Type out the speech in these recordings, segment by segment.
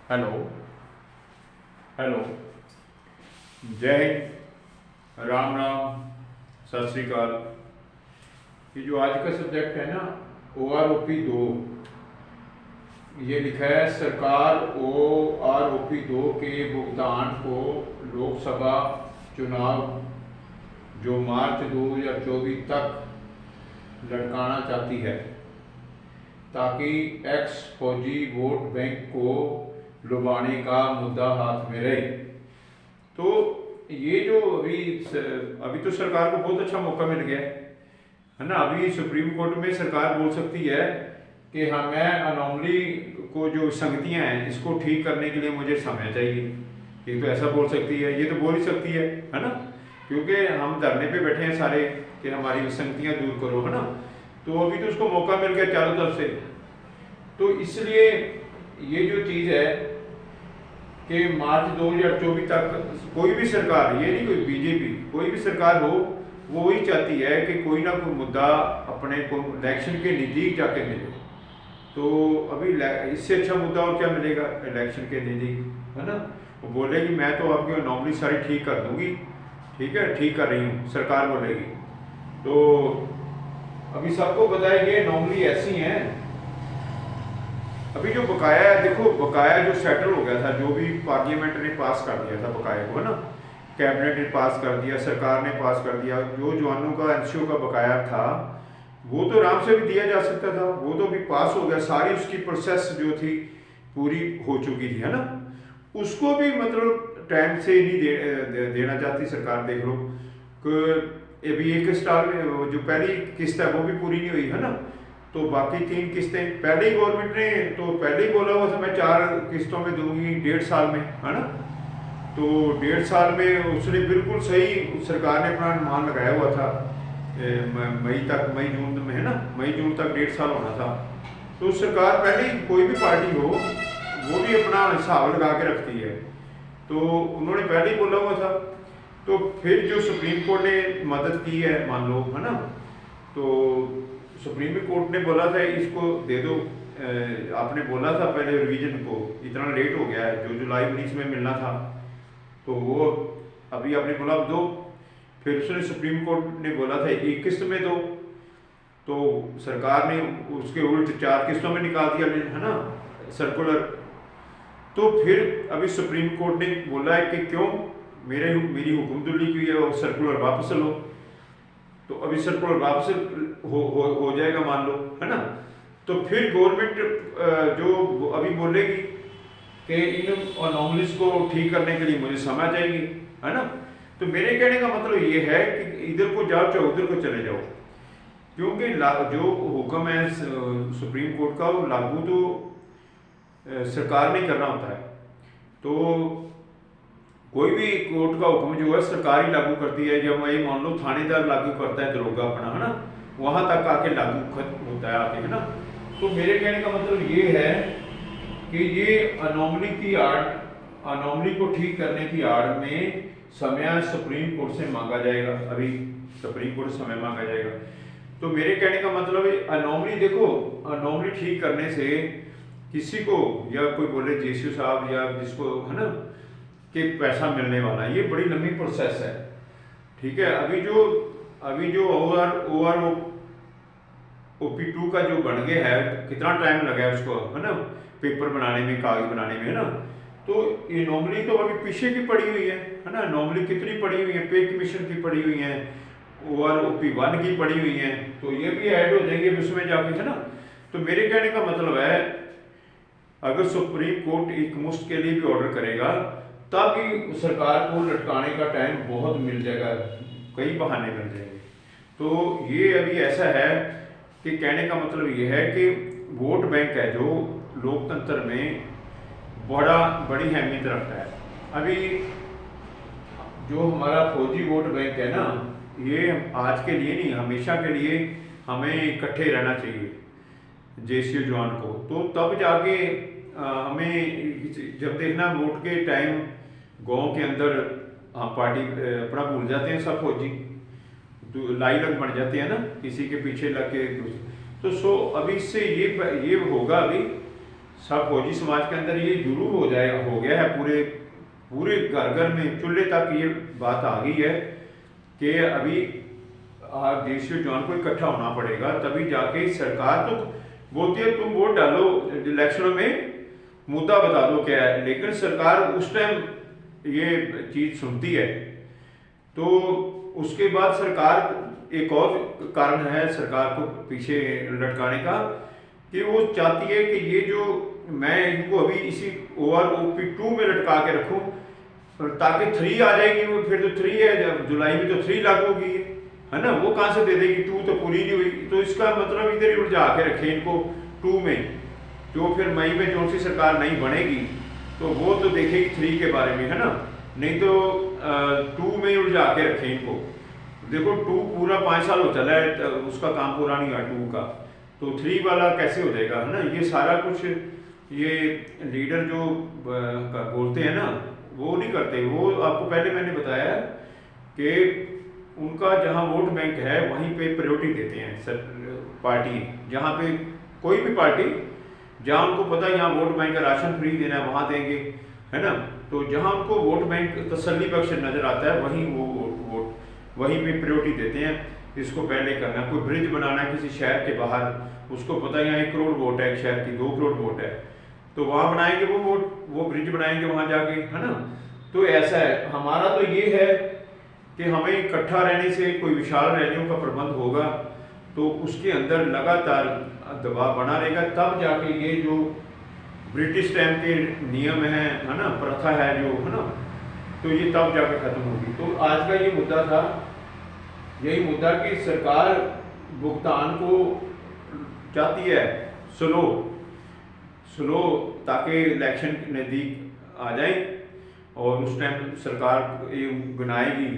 Hello. Hello. जय हिंद, राम राम, सत श्री अकाल। ये जो आज का सब्जेक्ट है ना, OROP 2, ये लिखा है सरकार OROP 2 के भुगतान को लोकसभा चुनाव जो मार्च 2024 तक लटकाना चाहती है ताकि एक्स फौजी वोट बैंक को लुभाने का मुद्दा हाथ में रहे। तो ये जो अभी तो सरकार को बहुत अच्छा मौका मिल गया है ना। अभी सुप्रीम कोर्ट में सरकार बोल सकती है कि हमें अनोमली को जो संगतियां हैं इसको ठीक करने के लिए मुझे समय चाहिए। ये तो ऐसा बोल सकती है, ये तो बोल ही सकती है ना, क्योंकि हम धरने पे बैठे हैं सारे कि हमारी विसंगतियां दूर करो, है ना। तो अभी तो उसको मौका मिल गया चारों तरफ से। तो इसलिए ये जो चीज़ है कि मार्च 2024 तक कोई भी सरकार, ये नहीं कोई बीजेपी, कोई भी सरकार हो, वो वही चाहती है कि कोई ना कोई मुद्दा अपने को इलेक्शन के नज़दीक जाके मिले। तो अभी इससे अच्छा मुद्दा और क्या मिलेगा इलेक्शन के नज़दीक, है ना। वो बोलेगी मैं तो आपकी अनोमली सारी ठीक कर दूंगी, ठीक है, ठीक कर रही हूँ, सरकार बोलेगी। तो अभी सबको पता है ये अनोमली ऐसी हैं। अभी जो बकाया है, देखो बकाया जो सेटल हो गया था, जो भी पार्लियामेंट ने पास कर दिया था बकाया को, है ना, कैबिनेट ने पास कर दिया, सरकार ने पास कर दिया, जो जवानों का एनसीओ का बकाया था वो तो आराम से भी दिया जा सकता था, वो तो भी पास हो गया, सारी उसकी प्रोसेस जो थी पूरी हो चुकी थी, है ना। उसको भी मतलब टाइम से नहीं देना चाहती सरकार। देख लो कि अभी एक स्टाल में जो पहली किस्त है वो भी पूरी नहीं हुई, है ना। तो बाकी 3 किस्तें पहले ही गवर्नमेंट ने तो पहले ही बोला हुआ था मैं 4 किस्तों में दूंगी 1.5 साल में, है ना। तो 1.5 साल में उसने बिल्कुल सही सरकार ने अपना अनुमान लगाया हुआ था, मई तक, मई जून में, है ना, मई जून तक 1.5 साल होना था। तो सरकार पहले ही कोई भी पार्टी हो वो भी अपना हिसाब लगा के रखती है, तो उन्होंने पहले ही बोला हुआ था। तो फिर जो सुप्रीम कोर्ट ने मदद की है मान लो, है ना, तो सुप्रीम कोर्ट ने बोला था इसको दे दो। आपने बोला था पहले रिवीजन को, इतना लेट हो गया है, जो जुलाई 19 में मिलना था तो वो अभी आपने बोला अब दो। फिर उसने सुप्रीम कोर्ट ने बोला था एक किस्त में दो, तो सरकार ने उसके उल्ट 4 किस्तों में निकाल दिया, है ना, सर्कुलर। तो फिर अभी सुप्रीम कोर्ट ने बोला है कि क्यों मेरी हुक्मदुल्ली की है और सर्कुलर वापस लो। तो अभी सर्कुलर वापस हो जाएगा मान लो, है ना। तो फिर गवर्नमेंट जो अभी बोलेगी कि इन अनोमलीज को ठीक करने के लिए मुझे समय चाहिए, है ना। तो मेरे कहने का मतलब ये है कि इधर को जाओ चाहे उधर को चले जाओ, क्योंकि जो हुक्म है सुप्रीम कोर्ट का वो लागू तो सरकार ने करना होता है। तो कोई भी कोर्ट का हुक्म जो है सरकार ही लागू करती है। जब ये मान लो थानेदार लागू करता है दरोगा अपना, है ना, वहां तक आके लागू खत्म होता है आके, है ना। तो मेरे कहने का मतलब ये है कि ये अनोमली को ठीक करने की आड़ में समय सुप्रीम कोर्ट से मांगा जाएगा। अभी सुप्रीम कोर्ट से समय मांगा जाएगा। तो मेरे कहने का मतलब है अनोमली, देखो अनोमली ठीक करने से किसी को, या कोई बोले जेसीओ साहब या जिसको, है ना, कि पैसा मिलने वाला है, ये बड़ी लंबी प्रोसेस है, ठीक है। अभी जो OROP 2 का जो बन गया है, कितना टाइम लगा है उसको, है ना, पेपर बनाने में, कागज बनाने में, है ना। तो ये नॉर्मली तो अभी पीछे की पड़ी हुई है ना। नॉर्मली कितनी पड़ी हुई है, पे कमीशन की पड़ी हुई है, OROP 1 की पड़ी हुई है, तो ये भी ऐड हो जाएंगे उसमें जाके, है ना। तो मेरे कहने का मतलब है अगर सुप्रीम कोर्ट एक मुश्त के लिए भी ऑर्डर करेगा तब भी सरकार को लटकाने का टाइम बहुत मिल जाएगा, कई बहाने मिल जाएंगे। तो ये अभी ऐसा है कि कहने का मतलब ये है कि वोट बैंक है जो लोकतंत्र में बड़ी अहमियत रखता है। अभी जो हमारा फौजी वोट बैंक है ना, ये आज के लिए नहीं, हमेशा के लिए हमें इकट्ठे रहना चाहिए जेसीओ जवान को। तो तब जाके हमें जब देखना वोट के टाइम गांव के अंदर हम पार्टी अपना भूल जाते हैं सब फौजी, तो लाई लग बन जाते हैं ना, किसी के पीछे लग के। तो अभी इससे ये होगा, अभी सब फौजी समाज के अंदर ये जुनून हो गया है, पूरे पूरे घर घर में चूल्हे तक ये बात आ गई है कि अभी देश के जवान को इकट्ठा होना पड़ेगा, तभी जाके सरकार तो बोलती है तुम वोट डालो इलेक्शनों में, मुद्दा बता दो क्या है, लेकिन सरकार उस टाइम ये चीज़ सुनती है। तो उसके बाद सरकार एक और कारण है सरकार को पीछे लटकाने का कि वो चाहती है कि ये जो मैं इनको अभी इसी OROP2 में लटका के रखूं ताकि 3 आ जाएगी, वो फिर तो 3 है, जब जुलाई में तो 3 लागू होगी है ना, वो कहाँ से दे देगी, 2 तो पूरी नहीं हुई। तो इसका मतलब इधर ही उलझा के रखे इनको 2 में, जो फिर मई में जो सी सरकार नहीं बनेगी तो वो तो देखेगी 3 के बारे में है ना, नहीं तो 2 में उलझा के रखे इनको। देखो 2 पूरा 5 साल हो चला है, उसका काम पूरा नहीं हुआ 2 का, तो 3 वाला कैसे हो जाएगा है ना। ये सारा कुछ ये लीडर जो बोलते हैं ना वो नहीं करते। वो आपको पहले मैंने बताया कि उनका जहां वोट बैंक है वहीं पे प्रायोरिटी देते हैं सर पार्टी, जहां पे कोई भी पार्टी जहां उनको पता है यहाँ वोट बैंक का राशन फ्री देना है वहां देंगे है ना। तो जहां उनको वोट बैंक तसल्ली बख्श नजर आता है वहीं वो वोट वहीं पे प्रायोरिटी देते हैं, इसको पहले करना है। कोई ब्रिज बनाना है किसी शहर के बाहर, उसको पता है यहाँ 1 करोड़ वोट है, एक शहर की 2 करोड़ वोट है, तो वहाँ बनाएंगे वो वोट, वो ब्रिज बनाएंगे वहाँ जाके है ना। तो ऐसा है, हमारा तो ये है कि हमें इकट्ठा रहने से कोई विशाल रैलियों का प्रबंध होगा तो उसके अंदर लगातार दबाव बना रहेगा, तब जाके ये जो ब्रिटिश टाइम के नियम हैं है ना, प्रथा है जो है ना, तो ये तब जाके खत्म होगी। तो आज का ये मुद्दा था, यही मुद्दा कि सरकार भुगतान को चाहती है स्लो ताकि इलेक्शन नज़दीक आ जाए और उस टाइम सरकार ये गिनाएगी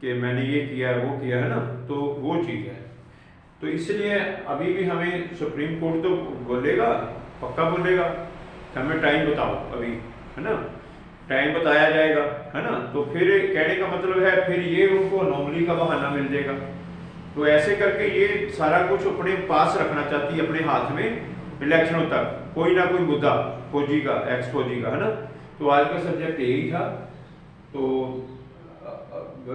कि मैंने ये किया है वो किया है ना, तो वो चीज़ है। तो इसलिए अभी भी हमें सुप्रीम कोर्ट तो बोलेगा, पक्का बोलेगा, हमें टाइम बताओ अभी है ना, टाइम बताया जाएगा है ना। तो फिर कहने का मतलब है फिर ये उनको अनोमली का बहाना मिल जाएगा। तो ऐसे करके ये सारा कुछ अपने पास रखना चाहती है, अपने हाथ में इलेक्शनों तक कोई ना कोई मुद्दा फौजी का, एक्स फौजी का है ना। तो आज का सब्जेक्ट यही था। तो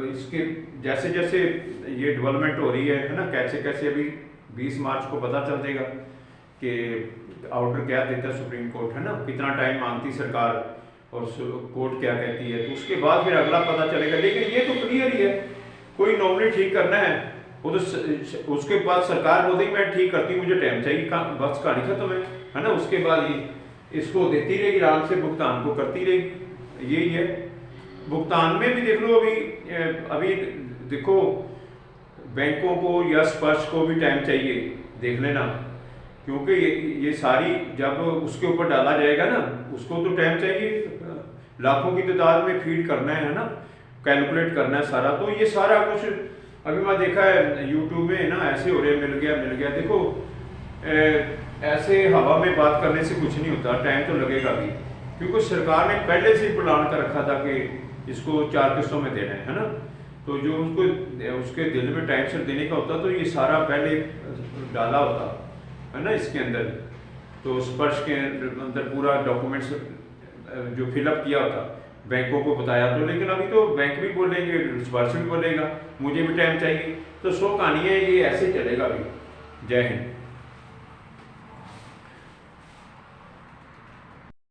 इसके जैसे जैसे ये डेवलपमेंट हो रही है ना, कैसे कैसे अभी 20 मार्च को पता चल जाएगा कि आउटर क्या देता है सुप्रीम कोर्ट है ना, कितना टाइम मांगती सरकार और कोर्ट क्या कहती है, तो उसके बाद फिर अगला पता चलेगा। लेकिन ये तो क्लियर ही है, कोई नॉमिनी ठीक करना है वो तो उसके बाद सरकार बोलती मैं ठीक करती हूँ, मुझे टाइम चाहिए, बस कहानी खत्म है ना। उसके बाद ये इसको देती रहेगी, आराम से भुगतान को करती रहेगी, यही है। भुगतान में भी देख लो, अभी देखो बैंकों को या स्पर्श को भी टाइम चाहिए, देख लेना, क्योंकि ये सारी जब उसके ऊपर डाला जाएगा ना उसको तो टाइम चाहिए, लाखों की तादाद में फीड करना है ना, कैलकुलेट करना है सारा। तो ये सारा कुछ अभी मैं देखा है यूट्यूब में ना, ऐसे हो रहे मिल गया। देखो ऐसे हवा में बात करने से कुछ नहीं होता, टाइम तो लगेगा भी, क्योंकि सरकार ने पहले से ही प्लान कर रखा था कि इसको 4 किस्तों में देना है ना। तो जो उसको उसके दिल में टाइम से देने का होता तो ये सारा पहले डाला होता है ना इसके अंदर, तो स्पर्श के अंदर पूरा डॉक्यूमेंट्स जो फिलअप किया होता, बैंकों को बताया। तो लेकिन अभी तो बैंक भी बोलेंगे, स्पर्श भी बोलेगा मुझे भी टाइम चाहिए, तो 100 कहानियाँ ये ऐसे चलेगा अभी। जय हिंद।